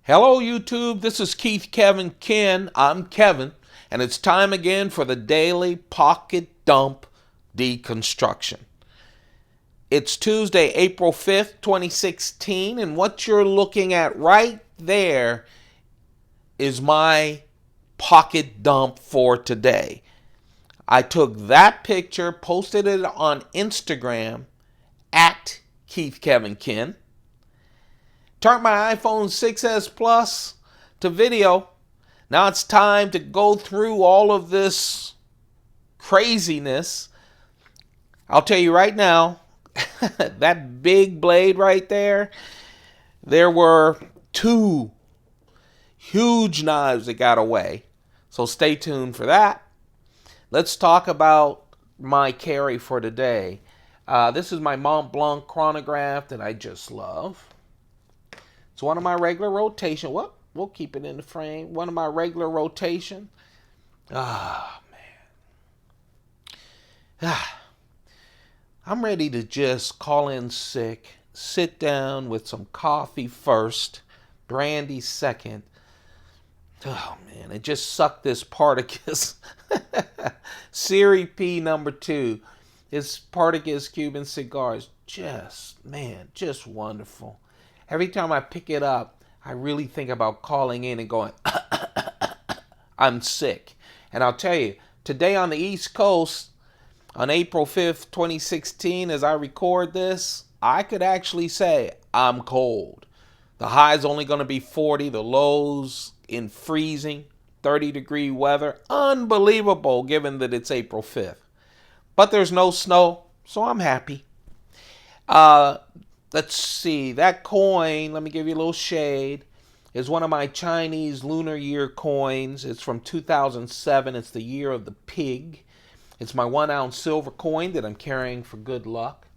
Hello YouTube, this is Keith Kevin Ken. I'm Kevin, and it's time again for the daily pocket dump deconstruction. It's Tuesday, April 5th, 2016, and what you're looking at right there is my pocket dump for today. I took that picture, posted it on Instagram at Keith Kevin Ken. Turned my iPhone 6S Plus to video. Now it's time to go through all of this craziness. I'll tell you right now, that big blade right there, there were two huge knives that got away. So stay tuned for that. Let's talk about my carry for today. This is my Mont Blanc chronograph that I just love. It's one of my regular rotation. Well, we'll keep it in the frame. One of my regular rotation. Ah, man. I'm ready to just call in sick, sit down with some coffee first, brandy second. Oh, man, and just suck this Spartacus. Series P number 2. It's Spartacus Cuban cigars. Just wonderful. Every time I pick it up, I really think about calling in and going, I'm sick. And I'll tell you, today on the East Coast, on April 5th, 2016, as I record this, I could actually say I'm cold. The high's only going to be 40, the lows in freezing, 30-degree weather. Unbelievable, given that it's April 5th. But there's no snow, so I'm happy. Let's see, that coin, let me give you a little shade, is one of my Chinese Lunar Year coins. It's from 2007. It's the year of the pig. It's my 1-ounce silver coin that I'm carrying for good luck.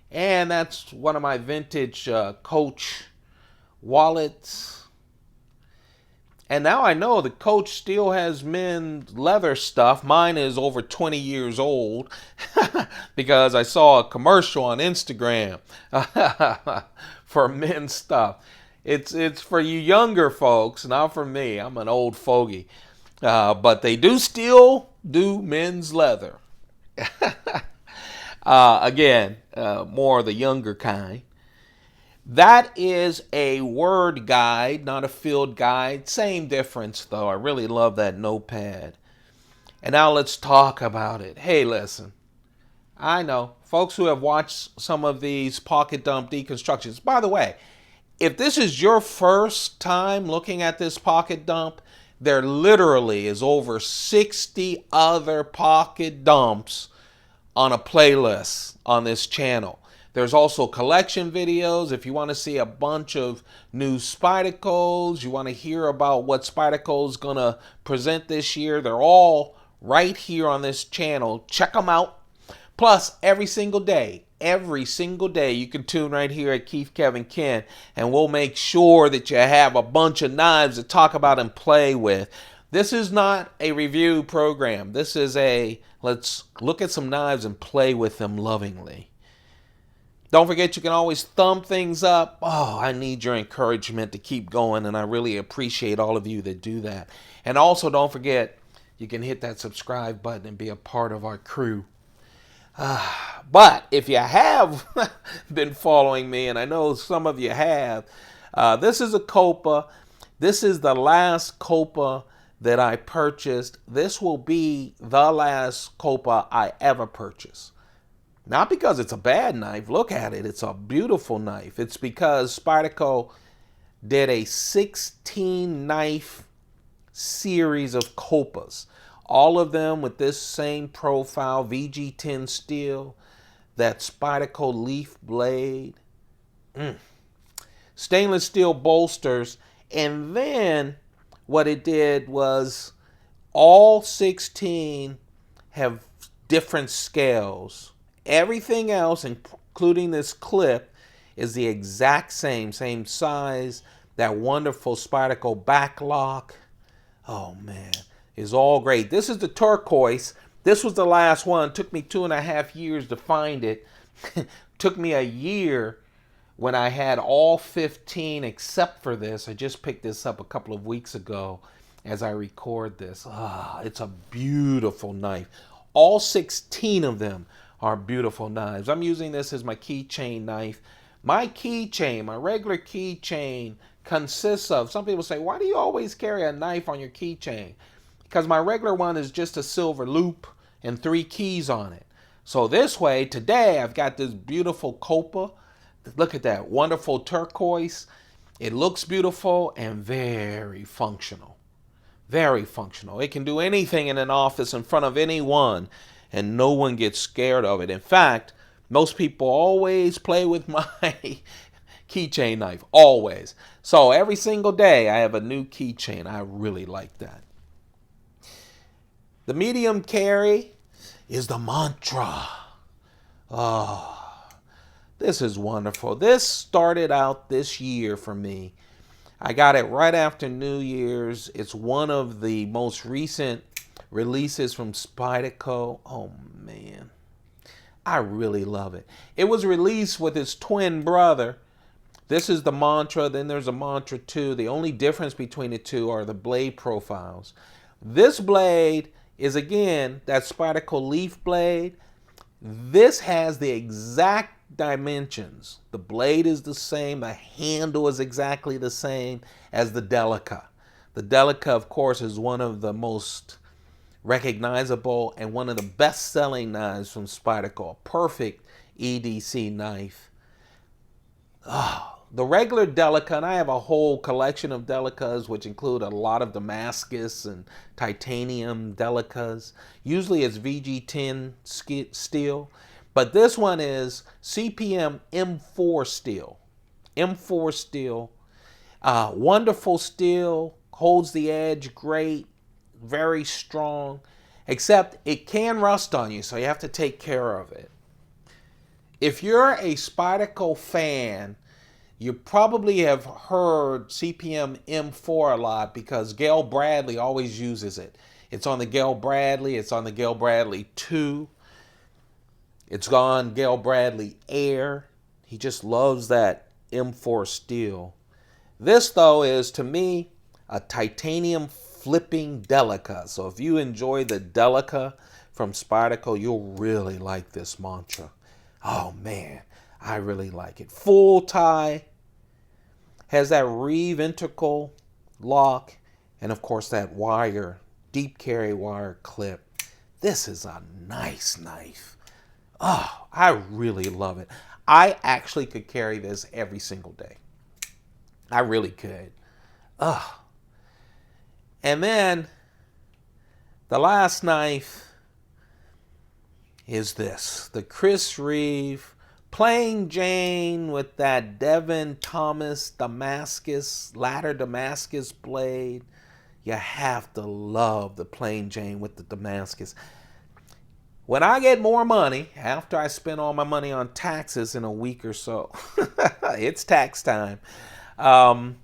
And that's one of my vintage Coach wallets. And now I know the Coach still has men's leather stuff. Mine is over 20 years old because I saw a commercial on Instagram for men's stuff. It's for you younger folks, not for me. I'm an old fogey. But they do still do men's leather. Again, more of the younger kind. That is a word guide, not a field guide. Same difference, though. I really love that notepad. And now let's talk about it. Hey, listen. I know, folks who have watched some of these pocket dump deconstructions. By the way, if this is your first time looking at this pocket dump, there literally is over 60 other pocket dumps on a playlist on this channel. There's also collection videos. If you want to see a bunch of new Spydercos, you want to hear about what Spyderco is going to present this year, they're all right here on this channel. Check them out. Plus, every single day, you can tune right here at Keith Kevin Ken, and we'll make sure that you have a bunch of knives to talk about and play with. This is not a review program. This is a let's look at some knives and play with them lovingly. Don't forget, you can always thumb things up. Oh, I need your encouragement to keep going, and I really appreciate all of you that do that. And also, don't forget, you can hit that subscribe button and be a part of our crew. But if you have been following me, and I know some of you have, this is a Copa. This is the last Copa that I purchased. This will be the last Copa I ever purchased. Not because it's a bad knife. Look at it. It's a beautiful knife. It's because Spyderco did a 16 knife series of Copas. All of them with this same profile, VG10 steel, that Spyderco leaf blade, stainless steel bolsters, and then what it did was all 16 have different scales. Everything else, including this clip, is the exact same size. That wonderful Spyderco backlock. Oh, man. Is all great. This is the turquoise. This was the last one. It took me 2.5 years to find it. Took me a year when I had all 15 except for this. I just picked this up a couple of weeks ago as I record this. It's a beautiful knife. All 16 of them are beautiful knives. I'm using this as my keychain knife. My keychain, my regular keychain, consists of, some people say, why do you always carry a knife on your keychain? Because my regular one is just a silver loop and 3 keys on it. So this way, today, I've got this beautiful Copa. Look at that, wonderful turquoise. It looks beautiful and very functional. Very functional. It can do anything in an office in front of anyone, and no one gets scared of it. In fact, most people always play with my keychain knife, always. So every single day, I have a new keychain. I really like that. The medium carry is the Mantra. This is wonderful. This started out this year for me. I got it right after New Year's. It's one of the most recent releases from Spyderco. Oh man, I really love it. It was released with its twin brother. This is the Mantra, then there's a Mantra 2. The only difference between the two are the blade profiles. This blade is, again, that Spyderco leaf blade. This has the exact dimensions. The blade is the same. The handle is exactly the same as the Delica. The Delica, of course, is one of the most recognizable and one of the best-selling knives from Spyderco. A perfect EDC knife. The regular Delica, and I have a whole collection of Delicas, which include a lot of Damascus and titanium Delicas. Usually it's VG10 steel, but this one is CPM M4 steel. M4 steel, wonderful steel, holds the edge great, very strong, except it can rust on you, so you have to take care of it. If you're a Spyderco fan, you probably have heard CPM M4 a lot because Gail Bradley always uses it. It's on the Gail Bradley. It's on the Gail Bradley 2. It's on Gail Bradley Air. He just loves that M4 steel. This, though, is, to me, a titanium flipping Delica. So if you enjoy the Delica from Spyderco, you'll really like this Mantra. Oh, man, I really like it. Full tie. Has that reeve integral lock, and of course that wire, deep carry wire clip. This is a nice knife. I really love it. I actually could carry this every single day. I really could. And then the last knife is this, the Chris Reeve Plain Jane with that Devin Thomas Damascus, ladder Damascus blade. You have to love the Plain Jane with the Damascus. When I get more money, after I spend all my money on taxes in a week or so, it's tax time, I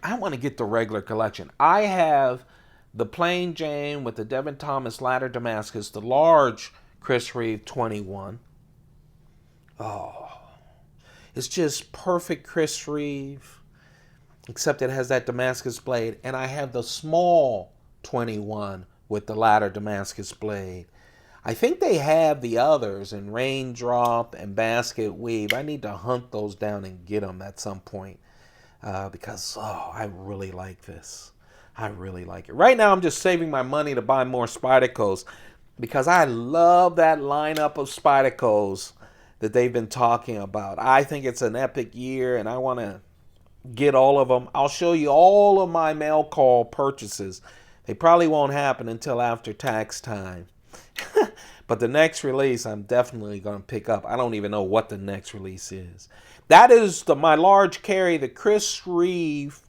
want to get the regular collection. I have the Plain Jane with the Devin Thomas ladder Damascus, the large Chris Reeve 21. It's just perfect Chris Reeve, except it has that Damascus blade. And I have the small 21 with the ladder Damascus blade. I think they have the others in Raindrop and Basket Weave. I need to hunt those down and get them at some point because, I really like this. I really like it. Right now, I'm just saving my money to buy more Spydercos because I love that lineup of Spydercos that they've been talking about. I think it's an epic year, and I want to get all of them. I'll show you all of my mail call purchases. They probably won't happen until after tax time. But the next release, I'm definitely going to pick up. I don't even know what the next release is. That is my large carry, the Chris Reeve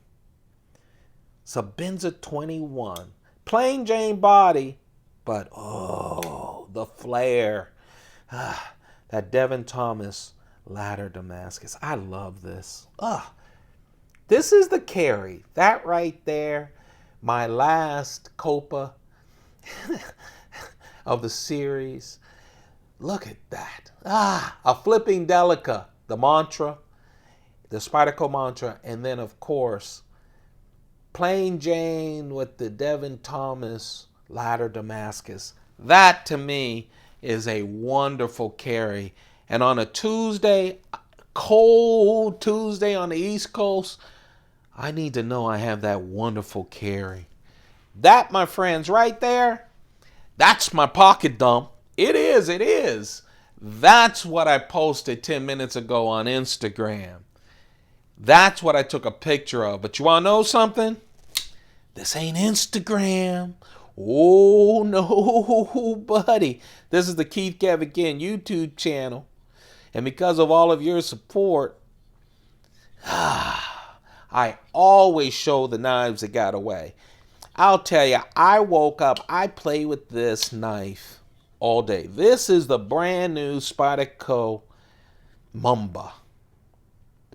Sebenza 21. Plain Jane body, but the flare. That Devin Thomas ladder Damascus. I love this. This is the carry. That right there, my last Copa of the series. Look at that. A flipping Delica. the mantra, the Spyderco mantra, and then of course Plain Jane with the Devin Thomas Ladder Damascus. That to me is a wonderful carry. And on a Tuesday, cold Tuesday on the East Coast, I need to know I have that wonderful carry. That, my friends, right there, that's my pocket dump. It is, it is. That's what I posted 10 minutes ago on Instagram. That's what I took a picture of. But you want to know something? This ain't Instagram. Oh, no, buddy. This is the Keith Gavigan YouTube channel. And because of all of your support, I always show the knives that got away. I'll tell you, I woke up, I play with this knife all day. This is the brand new Spyderco Mamba.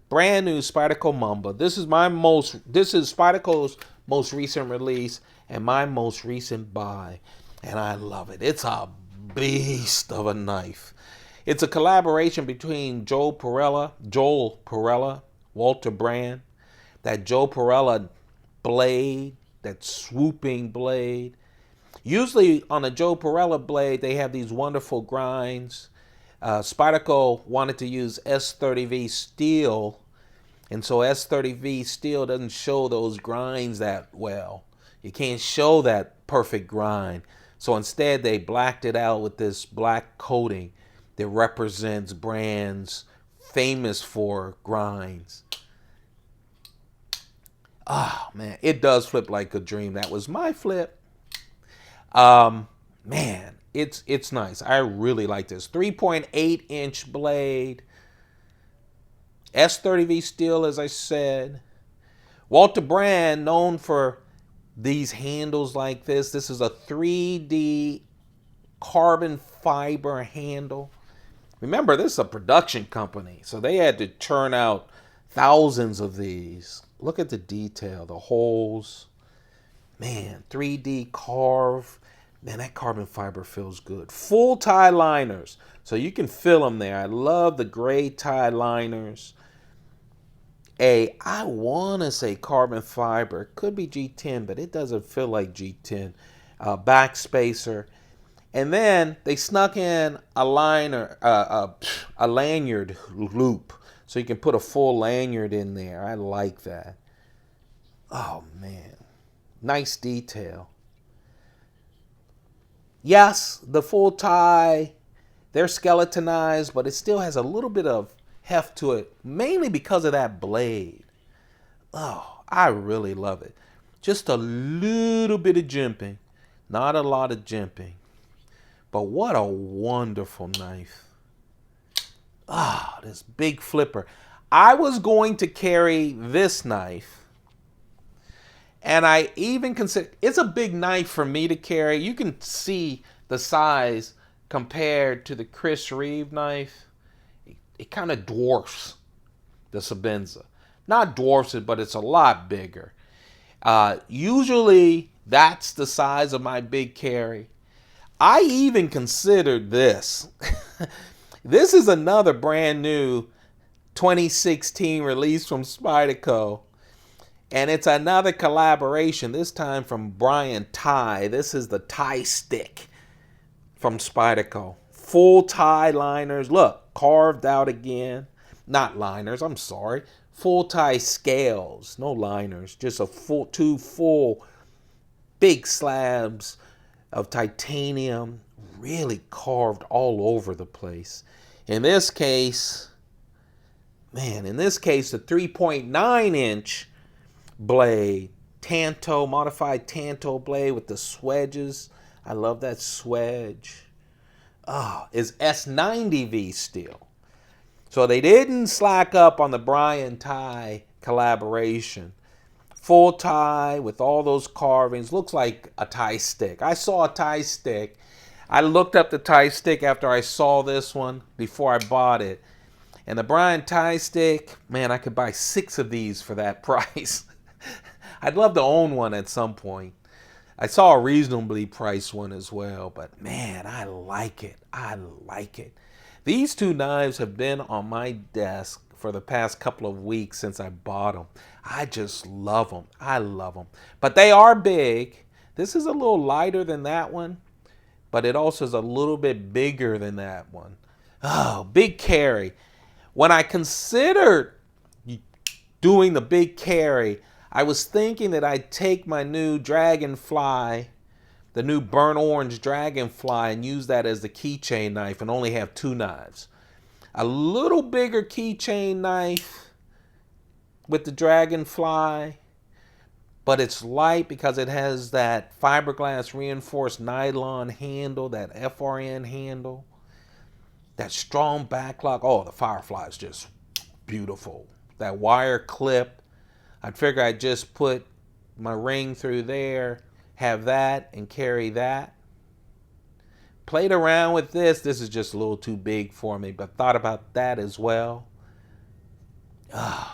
Brand new Spyderco Mamba. This is Spyderco's most recent release and my most recent buy. And I love it. It's a beast of a knife. It's a collaboration between Joel Perella, Walter Brand, that Joe Perella blade, that swooping blade. Usually on a Joe Perella blade, they have these wonderful grinds. Spyderco wanted to use S30V steel, and so S30V steel doesn't show those grinds that well. You can't show that perfect grind. So instead, they blacked it out with this black coating that represents brands famous for grinds. Oh, man, it does flip like a dream. That was my flip. Man, it's nice. I really like this. 3.8-inch blade. S30V steel, as I said. Walter Brand, known for these handles like this. This is a 3D carbon fiber handle. Remember, this is a production company, so they had to churn out thousands of these. Look at the detail, the holes. Man, 3D carve. Man, that carbon fiber feels good. Full tie liners, so you can feel them there. I love the gray tie liners. I want to say carbon fiber. It could be G10, but it doesn't feel like G10. Back spacer. And then they snuck in a liner, a lanyard loop, so you can put a full lanyard in there. I like that. Oh, man. Nice detail. Yes, the full tie, they're skeletonized, but it still has a little bit of heft to it, mainly because of that blade. Oh, I really love it. Just a little bit of jimping, not a lot of jimping. But what a wonderful knife. Ah, this big flipper. I was going to carry this knife, and I even consider, it's a big knife for me to carry. You can see the size compared to the Chris Reeve knife. It kind of dwarfs the Sebenza. Not dwarfs it, but it's a lot bigger. Usually, that's the size of my big carry. I even considered this. This is another brand new 2016 release from Spyderco. And it's another collaboration, this time from Brian Tighe. This is the tie stick from Spyderco. Full tie liners. Look, carved out again. Not liners, I'm sorry. Full tie scales. No liners. Just two full big slabs of titanium, really carved all over the place. In this case, man, the 3.9-inch blade, modified Tanto blade with the swedges. I love that swedge. Is S90V steel. So they didn't slack up on the Brian Tighe collaboration. Full tie with all those carvings. Looks like a tie stick. I saw a tie stick. I looked up the tie stick after I saw this one before I bought it. And the Brian Tighe stick, man, I could buy 6 of these for that price. I'd love to own one at some point. I saw a reasonably priced one as well, but man, I like it. I like it. These two knives have been on my desk for the past couple of weeks since I bought them. I just love them. I love them. But they are big. This is a little lighter than that one, but it also is a little bit bigger than that one. Oh, big carry. When I considered doing the big carry, I was thinking that I'd take my new Dragonfly, the new burnt orange Dragonfly, and use that as the keychain knife and only have two knives. A little bigger keychain knife with the Dragonfly, but it's light because it has that fiberglass reinforced nylon handle, that FRN handle, that strong backlock. Oh, the Firefly is just beautiful. That wire clip, I'd figure I'd just put my ring through there, have that, and carry that. Played around with this. This is just a little too big for me, but thought about that as well.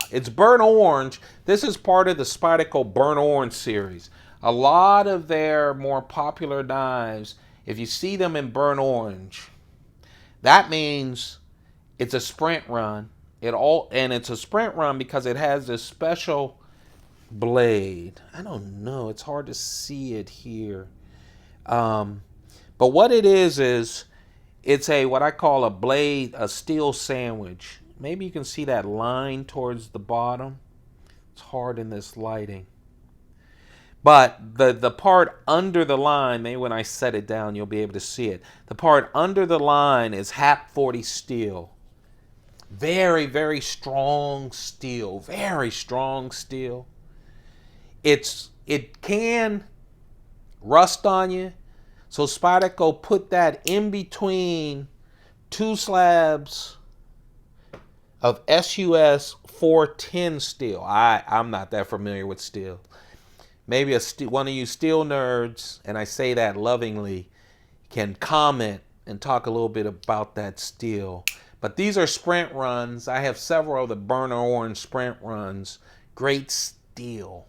It's burnt orange. This is part of the Spyderco burnt orange series. A lot of their more popular knives, if you see them in burnt orange, that means it's a sprint run. And it's a sprint run because it has this special blade. I don't know. It's hard to see it here. But what it is it's what I call a blade, a steel sandwich. Maybe you can see that line towards the bottom. It's hard in this lighting. But the part under the line, maybe when I set it down, you'll be able to see it. The part under the line is HAP 40 steel. Very, very strong steel. Very strong steel. It can rust on you. So Spyderco put that in between two slabs of SUS 410 steel. I'm not that familiar with steel. Maybe one of you steel nerds, and I say that lovingly, can comment and talk a little bit about that steel. But these are sprint runs. I have several of the burnt orange sprint runs. Great steel.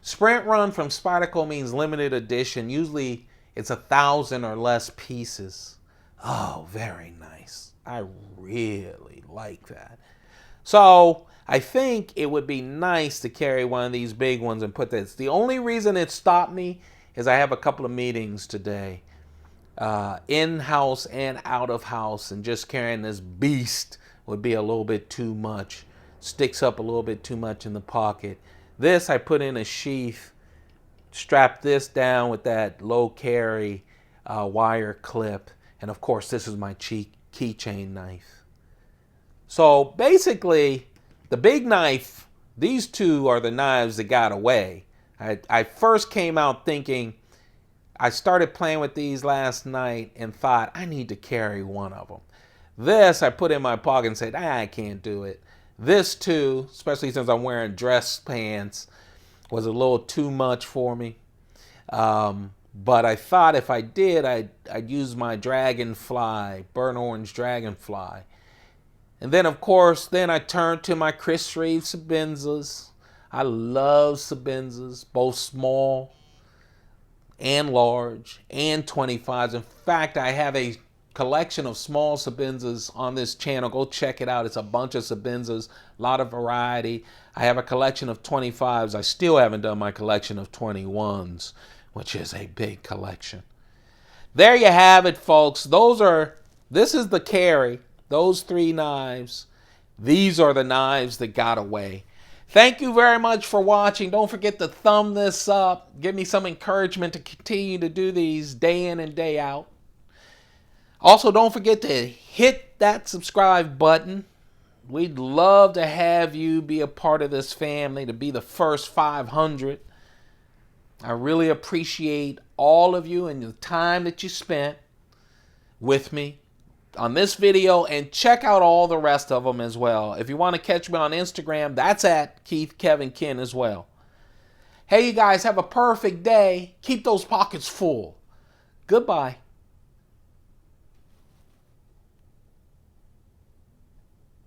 Sprint run from Spyderco means limited edition. Usually it's 1,000 or less pieces. Oh, very nice. I really like that. So I think it would be nice to carry one of these big ones and put this. The only reason it stopped me is I have a couple of meetings today, in-house and out of house, and just carrying this beast would be a little bit too much. Sticks up a little bit too much in the pocket. This I put in a sheath, strap this down with that low carry wire clip, and of course this is my keychain knife. So basically, the big knife, these two are the knives that got away. I first came out thinking, I started playing with these last night and thought, I need to carry one of them. This I put in my pocket and said, I can't do it. This too, especially since I'm wearing dress pants, was a little too much for me. But I thought if I did, I'd use my Dragonfly, burnt orange Dragonfly. And then, of course, I turned to my Chris Reeve Sebenzas. I love Sebenzas, both small and large and 25s. In fact, I have a collection of small Sebenzas on this channel. Go check it out. It's a bunch of Sebenzas, a lot of variety. I have a collection of 25s. I still haven't done my collection of 21s, which is a big collection. There you have it, folks. This is the carry. Those three knives. These are the knives that got away. Thank you very much for watching. Don't forget to thumb this up. Give me some encouragement to continue to do these day in and day out. Also, don't forget to hit that subscribe button. We'd love to have you be a part of this family, to be the first 500. I really appreciate all of you and the time that you spent with me on this video, and check out all the rest of them as well. If you want to catch me on Instagram, that's at Keith Kevin Ken as well. Hey, you guys, have a perfect day. Keep those pockets full. Goodbye.